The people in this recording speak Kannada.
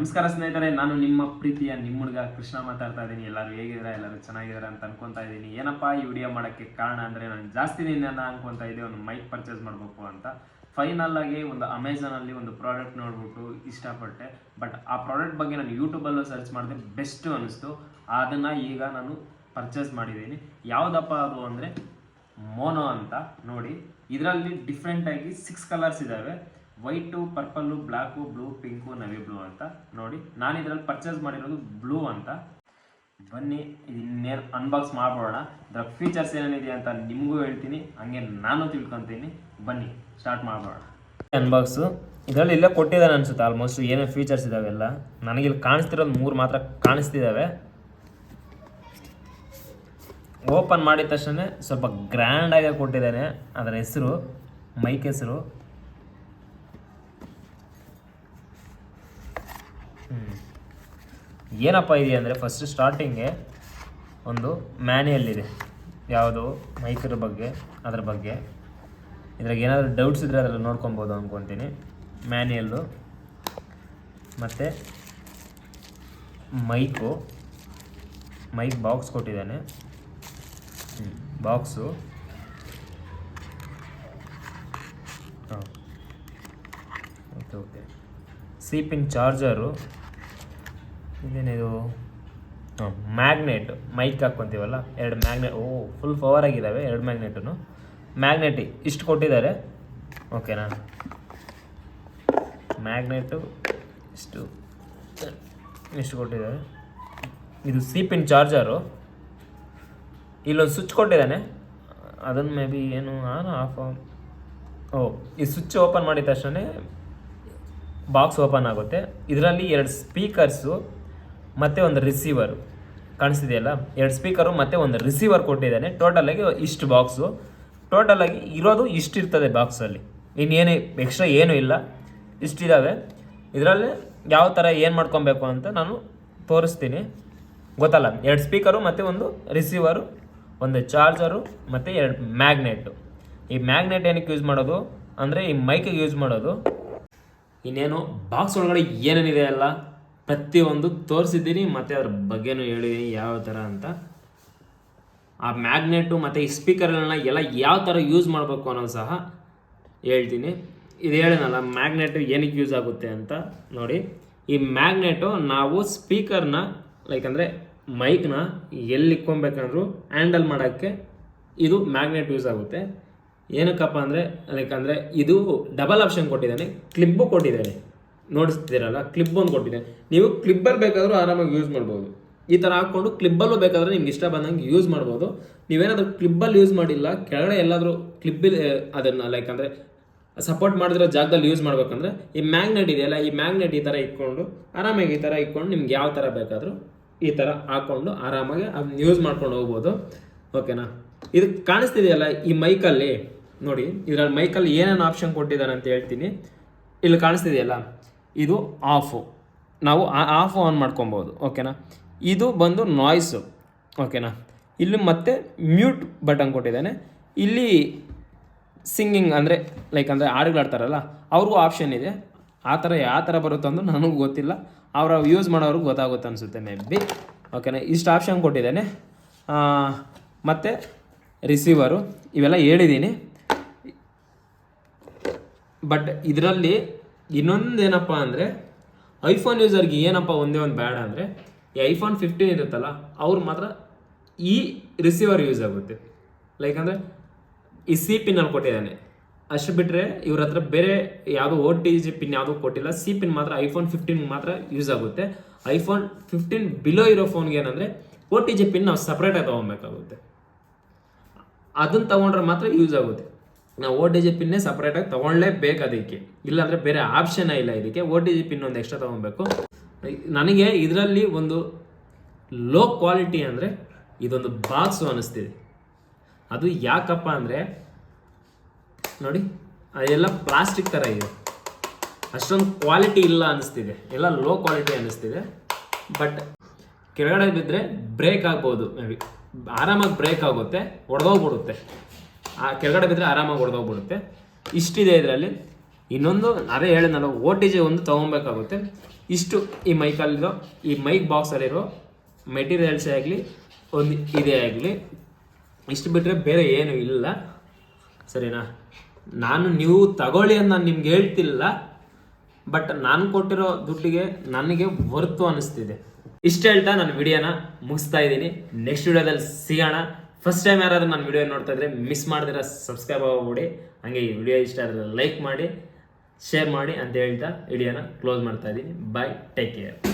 ನಮಸ್ಕಾರ ಸ್ನೇಹಿತರೆ, ನಾನು ನಿಮ್ಮ ಪ್ರೀತಿಯ ನಿಮ್ಮ ಹುಡುಗ ಕೃಷ್ಣ ಮಾತಾಡ್ತಾ ಇದ್ದೀನಿ. ಎಲ್ಲರೂ ಹೇಗಿದ್ದಾರೆ? ಎಲ್ಲರೂ ಚೆನ್ನಾಗಿದ್ದಾರೆ ಅಂತ ಅನ್ಕೊತಾ ಇದ್ದೀನಿ. ಏನಪ್ಪ ಈ ವಿಡಿಯೋ ಮಾಡೋಕ್ಕೆ ಕಾರಣ ಅಂದರೆ, ನಾನು ಜಾಸ್ತಿ ದಿನ ಅನ್ಕೊತಾ ಇದ್ದೆ ಒಂದು ಮೈಕ್ ಪರ್ಚೇಸ್ ಮಾಡಬೇಕು ಅಂತ. ಫೈನಲ್ ಆಗಿ ಒಂದು ಅಮೆಝಾನಲ್ಲಿ ಒಂದು ಪ್ರಾಡಕ್ಟ್ ನೋಡ್ಬಿಟ್ಟು ಇಷ್ಟಪಟ್ಟೆ. ಬಟ್ ಆ ಪ್ರಾಡಕ್ಟ್ ಬಗ್ಗೆ ನಾನು ಯೂಟ್ಯೂಬಲ್ಲೂ ಸರ್ಚ್ ಮಾಡಿದೆ, ಬೆಸ್ಟು ಅನ್ನಿಸ್ತು. ಅದನ್ನು ಈಗ ನಾನು ಪರ್ಚೇಸ್ ಮಾಡಿದ್ದೀನಿ. ಯಾವುದಪ್ಪ ಅದು ಅಂದರೆ ಮೋನೋ ಅಂತ. ನೋಡಿ, ಇದರಲ್ಲಿ ಡಿಫ್ರೆಂಟಾಗಿ 6 ಕಲರ್ಸ್ ಇದ್ದಾವೆ. White, purple, black, blue, pink, navy blue ಅಂತ. ನೋಡಿ, ನಾನು ಇದರಲ್ಲಿ ಪರ್ಚೇಸ್ ಮಾಡಿರೋದು ಬ್ಲೂ ಅಂತ. ಬನ್ನಿ ಇನ್ನೇನು ಅನ್ಬಾಕ್ಸ್ ಮಾಡ್ಬೋಣ. ಇದರ ಫೀಚರ್ಸ್ ಏನೇನಿದೆ ಅಂತ ನಿಮಗೂ ಹೇಳ್ತೀನಿ, ಹಂಗೆ ನಾನು ತಿಳ್ಕೊತೀನಿ. ಬನ್ನಿ ಸ್ಟಾರ್ಟ್ ಮಾಡ್ಬೋಣ ಅನ್ಬಾಕ್ಸು. ಇದರಲ್ಲಿ ಇಲ್ಲೇ ಕೊಟ್ಟಿದ್ದಾನೆ ಅನ್ಸುತ್ತೆ ಆಲ್ಮೋಸ್ಟ್ ಏನೇನು ಫೀಚರ್ಸ್ ಇದಾವೆಲ್ಲ. ನನಗಿಲ್ಲಿ ಕಾಣಿಸ್ತಿರೋದು 3 ಮಾತ್ರ ಕಾಣಿಸ್ತಿದ್ದಾವೆ. ಓಪನ್ ಮಾಡಿದ ತಕ್ಷಣ ಸ್ವಲ್ಪ ಗ್ರ್ಯಾಂಡಾಗಿ ಕೊಟ್ಟಿದ್ದಾನೆ. ಅದರ ಹೆಸರು, ಮೈಕ್ ಹೆಸರು. ಏನಪ್ಪ ಇದೆ ಅಂದರೆ, ಫಸ್ಟ್ ಸ್ಟಾರ್ಟಿಂಗ್ಗೆ ಒಂದು ಮ್ಯಾನ್ಯಲ್ ಇದೆ, ಯಾವುದು ಮೈಕರ ಬಗ್ಗೆ, ಅದ್ರ ಬಗ್ಗೆ. ಇದ್ರಾಗ ಏನಾದರೂ ಡೌಟ್ಸ್ ಇದ್ದರೆ ಅದರಲ್ಲಿ ನೋಡ್ಕೊಬೋದು ಅಂದ್ಕೊತೀನಿ. ಮ್ಯಾನ್ಯಲ್ಲು ಮತ್ತು ಮೈಕ್ ಬಾಕ್ಸ್ ಕೊಟ್ಟಿದ್ದಾನೆ. Box okay. C pin charger. ಇದೇನಿದು? ಮ್ಯಾಗ್ನೆಟ್, ಮೈಕ್ ಹಾಕ್ಕೊತೀವಲ್ಲ, 2 ಮ್ಯಾಗ್ನೆಟ್. ಫುಲ್ ಪವರ್ ಆಗಿದ್ದಾವೆ 2 ಮ್ಯಾಗ್ನೆಟು. ಮ್ಯಾಗ್ನೆಟ್ ಇಷ್ಟು ಕೊಟ್ಟಿದ್ದಾರೆ, ಓಕೆನಾ? ಮ್ಯಾಗ್ನೆಟು ಇಷ್ಟು ಕೊಟ್ಟಿದ್ದಾರೆ. ಇದು ಸಿ-ಪಿನ್ ಚಾರ್ಜರು. ಇಲ್ಲೊಂದು ಸ್ವಿಚ್ ಕೊಟ್ಟಿದ್ದಾನೆ, ಅದನ್ನು ಮೇ ಬಿ ಏನು ಆನ್ ಆಫ್. ಈ ಸ್ವಿಚ್ ಓಪನ್ ಮಾಡಿದ ತಕ್ಷಣ ಬಾಕ್ಸ್ ಓಪನ್ ಆಗುತ್ತೆ. ಇದರಲ್ಲಿ 2 ಸ್ಪೀಕರ್ಸು ಮತ್ತು ಒಂದು ರಿಸೀವರು ಕಾಣಿಸ್ತಿದೆಯಲ್ಲ. 2 ಸ್ಪೀಕರು ಮತ್ತು ಒಂದು ರಿಸೀವರ್ ಕೊಟ್ಟಿದ್ದಾನೆ. ಟೋಟಲಾಗಿ ಇಷ್ಟು ಬಾಕ್ಸು. ಟೋಟಲಾಗಿ ಇರೋದು ಇಷ್ಟಿರ್ತದೆ ಬಾಕ್ಸಲ್ಲಿ, ಇನ್ನೇನು ಎಕ್ಸ್ಟ್ರಾ ಏನೂ ಇಲ್ಲ, ಇಷ್ಟಿದ್ದಾವೆ. ಇದರಲ್ಲಿ ಯಾವ ಥರ ಏನು ಮಾಡ್ಕೊಬೇಕು ಅಂತ ನಾನು ತೋರಿಸ್ತೀನಿ, ಗೊತ್ತಲ್ಲ. 2 ಸ್ಪೀಕರು ಮತ್ತು ಒಂದು ರಿಸೀವರು, ಒಂದು ಚಾರ್ಜರು ಮತ್ತು 2 ಮ್ಯಾಗ್ನೆಟು. ಈ ಮ್ಯಾಗ್ನೆಟ್ ಏನಕ್ಕೆ ಯೂಸ್ ಮಾಡೋದು ಅಂದರೆ, ಈ ಮೈಕಿಗೆ ಯೂಸ್ ಮಾಡೋದು. ಇನ್ನೇನು ಬಾಕ್ಸ್ ಒಳಗಡೆ ಏನೇನಿದೆ ಅಲ್ಲ ಪ್ರತಿಯೊಂದು ತೋರಿಸಿದ್ದೀನಿ, ಮತ್ತು ಅದ್ರ ಬಗ್ಗೆನೂ ಹೇಳಿದ್ದೀನಿ ಯಾವ ಥರ ಅಂತ. ಆ ಮ್ಯಾಗ್ನೆಟು ಮತ್ತು ಈ ಸ್ಪೀಕರ್ಗಳನ್ನ ಎಲ್ಲ ಯಾವ ಥರ ಯೂಸ್ ಮಾಡಬೇಕು ಅನ್ನೋದು ಸಹ ಹೇಳ್ತೀನಿ. ಇದು ಹೇಳಿನಲ್ಲ, ಮ್ಯಾಗ್ನೆಟು ಏನಕ್ಕೆ ಯೂಸ್ ಆಗುತ್ತೆ ಅಂತ. ನೋಡಿ, ಈ ಮ್ಯಾಗ್ನೆಟು ನಾವು ಸ್ಪೀಕರ್ನ ಅಂದರೆ ಮೈಕ್ನ ಎಲ್ಲಿ ಇಕ್ಕೊಬೇಕಂದ್ರೂ ಹ್ಯಾಂಡಲ್ ಮಾಡೋಕ್ಕೆ ಇದು ಮ್ಯಾಗ್ನೆಟ್ ಯೂಸ್ ಆಗುತ್ತೆ. ಏನಕ್ಕಪ್ಪ ಅಂದರೆ ಅಂದರೆ ಇದು ಡಬಲ್ ಆಪ್ಷನ್ ಕೊಟ್ಟಿದ್ದಾನೆ, ಕ್ಲಿಪ್ಪು ಕೊಟ್ಟಿದ್ದಾನೆ. ನೋಡಿಸ್ತಿದ್ದೀರಲ್ಲ, ಕ್ಲಿಪ್ ಒಂದು ಕೊಟ್ಟಿದ್ದಾನೆ. ನೀವು ಕ್ಲಿಪ್ಪಲ್ಲಿ ಬೇಕಾದರೂ ಆರಾಮಾಗಿ ಯೂಸ್ ಮಾಡ್ಬೋದು. ಈ ಥರ ಹಾಕ್ಕೊಂಡು ಕ್ಲಿಪ್ಪಲ್ಲೂ ಬೇಕಾದರೆ ನಿಮ್ಗೆ ಇಷ್ಟ ಬಂದಂಗೆ ಯೂಸ್ ಮಾಡ್ಬೋದು. ನೀವೇನಾದರೂ ಕ್ಲಿಪ್ಪಲ್ಲಿ ಯೂಸ್ ಮಾಡಿಲ್ಲ, ಕೆಳಗಡೆ ಎಲ್ಲಾದರೂ ಕ್ಲಿಪ್ಪಲ್ಲಿ ಅದನ್ನು ಅಂದರೆ ಸಪೋರ್ಟ್ ಮಾಡಿದಿರೋ ಜಾಗದಲ್ಲಿ ಯೂಸ್ ಮಾಡ್ಬೇಕಂದ್ರೆ ಈ ಮ್ಯಾಗ್ನೆಟ್ ಇದೆಯಲ್ಲ, ಈ ಮ್ಯಾಗ್ನೆಟ್ ಈ ಥರ ಇಟ್ಕೊಂಡು ಆರಾಮಾಗಿ ಈ ಥರ ಇಟ್ಕೊಂಡು ನಿಮ್ಗೆ ಯಾವ ಥರ ಬೇಕಾದರೂ ಈ ಥರ ಹಾಕ್ಕೊಂಡು ಆರಾಮಾಗಿ ಅದನ್ನ ಯೂಸ್ ಮಾಡ್ಕೊಂಡು ಹೋಗ್ಬೋದು, ಓಕೆನಾ? ಇದು ಕಾಣಿಸ್ತಿದೆಯಲ್ಲ ಈ ಮೈಕಲ್ಲಿ, ನೋಡಿ ಇದರಲ್ಲಿ ಮೈಕಲ್ಲಿ ಏನೇನು ಆಪ್ಷನ್ ಕೊಟ್ಟಿದ್ದಾರೆ ಅಂತ ಹೇಳ್ತೀನಿ. ಇಲ್ಲಿ ಕಾಣಿಸ್ತಿದೆಯಲ್ಲ, ಇದು ಆಫು, ನಾವು ಆಫ್ ಆನ್ ಮಾಡ್ಕೊಬೋದು, ಓಕೆನಾ? ಇದು ಬಂದು ನಾಯ್ಸು, ಓಕೆನಾ? ಇಲ್ಲಿ ಮತ್ತೆ ಮ್ಯೂಟ್ ಬಟನ್ ಕೊಟ್ಟಿದ್ದಾನೆ. ಇಲ್ಲಿ ಸಿಂಗಿಂಗ್ ಅಂದರೆ ಹಾಡುಗಳಾಡ್ತಾರಲ್ಲ ಅವ್ರಿಗೂ ಆಪ್ಷನ್ ಇದೆ. ಆ ಥರ ಯಾವ ಥರ ಬರುತ್ತೆ ಅಂದ್ರೆ ನನಗೂ ಗೊತ್ತಿಲ್ಲ, ಅವರ ಯೂಸ್ ಮಾಡೋವ್ರಿಗೆ ಗೊತ್ತಾಗುತ್ತೆ ಅನಿಸುತ್ತೆ ಮೇ ಬಿ, ಓಕೆನಾ? ಇಷ್ಟು ಆಪ್ಷನ್ ಕೊಟ್ಟಿದ್ದಾನೆ. ಮತ್ತು ರಿಸೀವರು ಇವೆಲ್ಲ ಹೇಳಿದ್ದೀನಿ. ಬಟ್ ಇದರಲ್ಲಿ ಇನ್ನೊಂದೇನಪ್ಪ ಅಂದರೆ, ಐಫೋನ್ ಯೂಸರ್ಗೆ ಏನಪ್ಪ ಒಂದೇ ಒಂದು ಬೇಡ ಅಂದರೆ, ಈ ಐಫೋನ್ 15 ಇರುತ್ತಲ್ಲ ಅವ್ರು ಮಾತ್ರ ಈ ರಿಸೀವರ್ ಯೂಸ್ ಆಗುತ್ತೆ. ಅಂದರೆ ಈ ಸಿ-ಪಿನ್ನಲ್ಲಿ ಕೊಟ್ಟಿದ್ದಾನೆ, ಅಷ್ಟು ಬಿಟ್ಟರೆ ಇವ್ರ ಹತ್ರ ಬೇರೆ ಯಾವುದೋ OTG ಪಿನ್ ಯಾವುದೂ ಕೊಟ್ಟಿಲ್ಲ. ಸಿ-ಪಿನ್ ಮಾತ್ರ ಐಫೋನ್ 15 ಮಾತ್ರ ಯೂಸ್ ಆಗುತ್ತೆ. ಐಫೋನ್ 15 ಬಿಲೋ ಇರೋ ಫೋನ್ಗೆ ಏನಂದರೆ OTG ಪಿನ್ ನಾವು ಸಪ್ರೇಟಾಗಿ ತೊಗೊಬೇಕಾಗುತ್ತೆ. ಅದನ್ನು ತೊಗೊಂಡ್ರೆ ಮಾತ್ರ ಯೂಸ್ ಆಗುತ್ತೆ. ನಾವು OTG ಪಿನ್ನೇ ಸಪ್ರೇಟಾಗಿ ತೊಗೊಳ್ಳೇಬೇಕು ಅದಕ್ಕೆ, ಇಲ್ಲಾಂದರೆ ಬೇರೆ ಆಪ್ಷನ್ನೇ ಇಲ್ಲ ಇದಕ್ಕೆ. OTG ಪಿನ್ ಒಂದು ಎಕ್ಸ್ಟ್ರಾ ತೊಗೊಬೇಕು. ನನಗೆ ಇದರಲ್ಲಿ ಒಂದು ಲೋ ಕ್ವಾಲಿಟಿ ಅಂದರೆ ಇದೊಂದು ಬಾಕ್ಸು ಅನ್ನಿಸ್ತಿದೆ. ಅದು ಯಾಕಪ್ಪ ಅಂದರೆ, ನೋಡಿ ಅದೆಲ್ಲ ಪ್ಲಾಸ್ಟಿಕ್ ಥರ ಇದೆ, ಅಷ್ಟೊಂದು ಕ್ವಾಲಿಟಿ ಇಲ್ಲ ಅನ್ನಿಸ್ತಿದೆ, ಎಲ್ಲ ಲೋ ಕ್ವಾಲಿಟಿ ಅನ್ನಿಸ್ತಿದೆ. ಬಟ್ ಕೆಳಗಡೆ ಬಿದ್ದರೆ ಬ್ರೇಕ್ ಆಗ್ಬೋದು, ಮೇ ಬಿ ಆರಾಮಾಗಿ ಬ್ರೇಕ್ ಆಗುತ್ತೆ, ಒಡೆದೋಗ್ಬಿಡುತ್ತೆ. ಕೆಳಗಡೆ ಬಿದ್ದರೆ ಆರಾಮಾಗಿ ಹೊಡೆದೋಗ್ಬಿಡುತ್ತೆ. ಇಷ್ಟಿದೆ ಇದರಲ್ಲಿ. ಇನ್ನೊಂದು ಅದೇ ಹೇಳಿದ್ನಲ್ಲ, OTG ಒಂದು ತೊಗೊಬೇಕಾಗುತ್ತೆ. ಇಷ್ಟು ಈ ಮೈಕಲ್ಲಿರೋ ಈ ಮೈಕ್ ಬಾಕ್ಸಲ್ಲಿರೋ ಮೆಟೀರಿಯಲ್ಸೇ ಆಗಲಿ ಒಂದು ಇದೇ ಆಗಲಿ ಇಷ್ಟು ಬಿಟ್ಟರೆ ಬೇರೆ ಏನೂ ಇಲ್ಲ, ಸರಿನಾ. ನಾನು ನೀವು ತಗೊಳ್ಳಿ ಅಂತ ನಾನು ನಿಮ್ಗೆ ಹೇಳ್ತಿಲ್ಲ, ಬಟ್ ನಾನು ಕೊಟ್ಟಿರೋ ದುಡ್ಡಿಗೆ ನನಗೆ ವರ್ತು ಅನ್ನಿಸ್ತಿದೆ. ಇಷ್ಟು ಹೇಳ್ತಾ ನಾನು ವಿಡಿಯೋನ ಮುಗಿಸ್ತಾ ಇದ್ದೀನಿ. ನೆಕ್ಸ್ಟ್ ವಿಡಿಯೋದಲ್ಲಿ ಸಿಗೋಣ. ಫಸ್ಟ್ ಟೈಮ್ ಯಾರಾದ್ರೂ ನನ್ನ ವಿಡಿಯೋ ನೋಡ್ತಾ ಇದ್ರೆ ಮಿಸ್ ಮಾಡಿದ್ರೆ ಸಬ್ಸ್ಕ್ರೈಬ್ ಆಗ್ಬಿಡಿ. ಹಾಗೆ ಈ ವಿಡಿಯೋ ಇಷ್ಟ ಆದರೆ ಲೈಕ್ ಮಾಡಿ, ಶೇರ್ ಮಾಡಿ ಅಂತ ಹೇಳ್ತಾ ವಿಡಿಯೋನ ಕ್ಲೋಸ್ ಮಾಡ್ತಾ ಇದ್ದೀನಿ. ಬಾಯ್, ಟೇಕ್ ಕೇರ್.